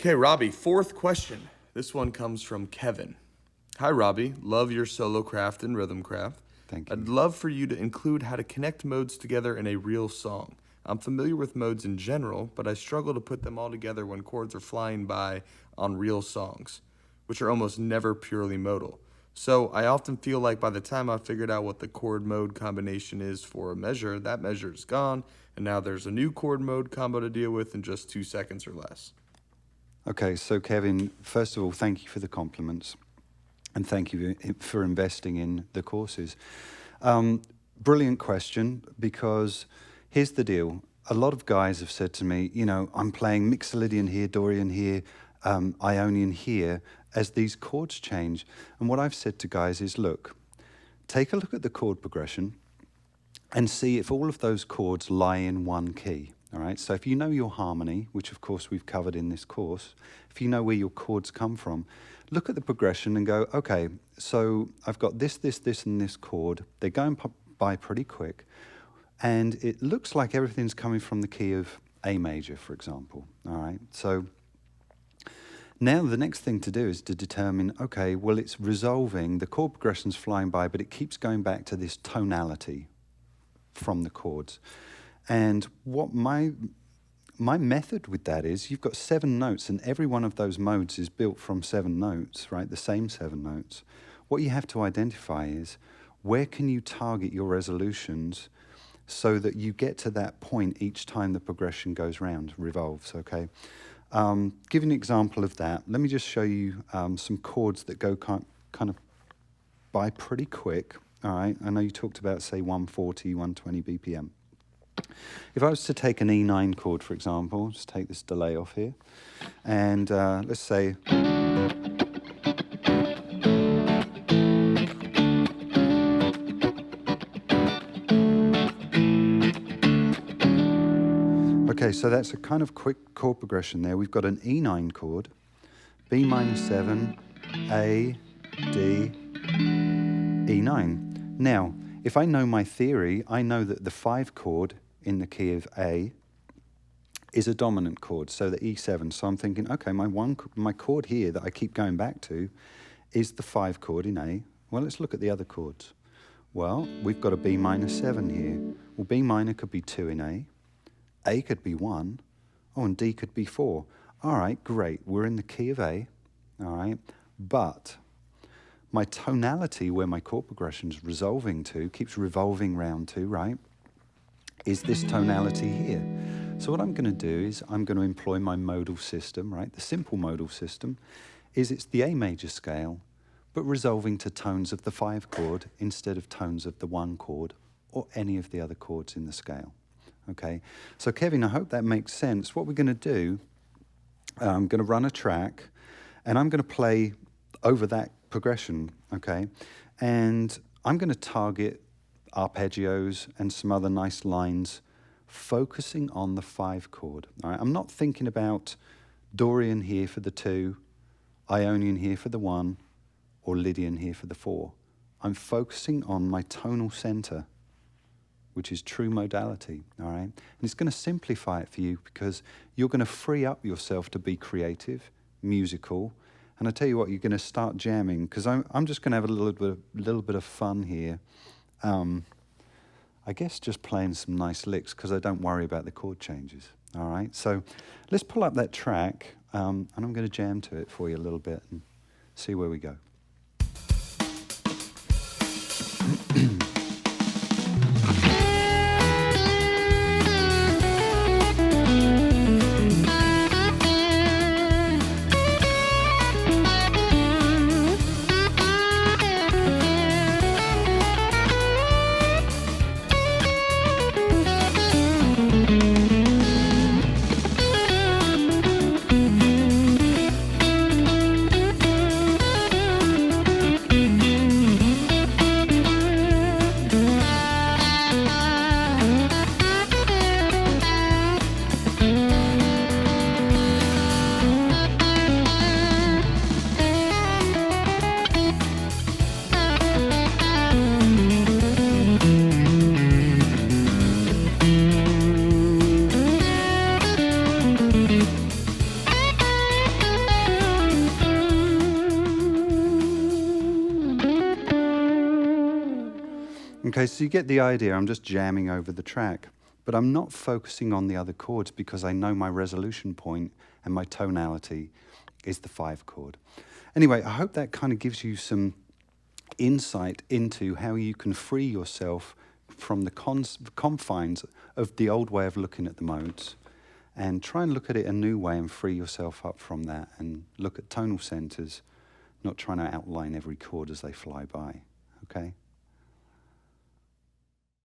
Okay, Robbie, fourth question. This one comes from Kevin. Hi, Robbie. Love your solo craft and rhythm craft. Thank you. I'd love for you to include how to connect modes together in a real song. I'm familiar with modes in general, but I struggle to put them all together when chords are flying by on real songs, which are almost never purely modal. So I often feel like by the time I've figured out what the chord mode combination is for a measure, that measure is gone, and now there's a new chord mode combo to deal with in just 2 seconds or less. Okay, so Kevin, first of all, thank you for the compliments, and thank you for investing in the courses. Brilliant question, because here's the deal. A lot of guys have said to me, you know, I'm playing Mixolydian here, Dorian here, Ionian here, as these chords change. And what I've said to guys is, look, take a look at the chord progression and see if all of those chords lie in one key. All right, so if you know your harmony, which of course we've covered in this course, if you know where your chords come from, look at the progression and go, okay, so I've got this, this, this, and this chord. They're going by pretty quick. And it looks like everything's coming from the key of A major, for example. All right, so now the next thing to do is to determine, okay, well, it's resolving, the chord progression's flying by, but it keeps going back to this tonality from the chords. And what my method with that is, you've got 7 notes, and every one of those modes is built from 7 notes, right? The same 7 notes. What you have to identify is, where can you target your resolutions so that you get to that point each time the progression goes round, revolves, okay? Give an example of that. Let me just show you some chords that go kind of by pretty quick, all right? I know you talked about, say, 140, 120 BPM. If I was to take an E9 chord, for example, just take this delay off here, and let's say, okay, so that's a kind of quick chord progression there. We've got an E9 chord, B minor 7, A, D, E9. Now, if I know my theory, I know that the 5 chord in the key of A is a dominant chord, so the E7. So I'm thinking, okay, my chord here that I keep going back to is the 5 chord in A. Well, let's look at the other chords. Well, we've got a B minor 7 here. Well, B minor could be 2 in A could be 1, oh, and D could be 4. All right, great, we're in the key of A, all right, but my tonality, where my chord progression's resolving to, keeps revolving round to, right, is this tonality here. So what I'm going to do is I'm going to employ my modal system, right? The simple modal system is it's the A major scale, but resolving to tones of the 5 chord instead of tones of the 1 chord or any of the other chords in the scale. Okay, so Kevin, I hope that makes sense. What we're going to do, I'm going to run a track, and I'm going to play over that progression, okay? And I'm going to target arpeggios and some other nice lines, focusing on the 5 chord. All right, I'm not thinking about Dorian here for the 2, Ionian here for the 1, or Lydian here for the 4. I'm focusing on my tonal center, which is true modality, all right? And it's going to simplify it for you, because you're going to free up yourself to be creative, musical, and I tell you what, you're going to start jamming, because I'm just going to have a little bit of fun here. I guess just playing some nice licks, because I don't worry about the chord changes, all right? So let's pull up that track, and I'm going to jam to it for you a little bit and see where we go. Okay, so you get the idea. I'm just jamming over the track. But I'm not focusing on the other chords because I know my resolution point and my tonality is the 5 chord. Anyway, I hope that kind of gives you some insight into how you can free yourself from the confines of the old way of looking at the modes and try and look at it a new way and free yourself up from that and look at tonal centers, not trying to outline every chord as they fly by, okay?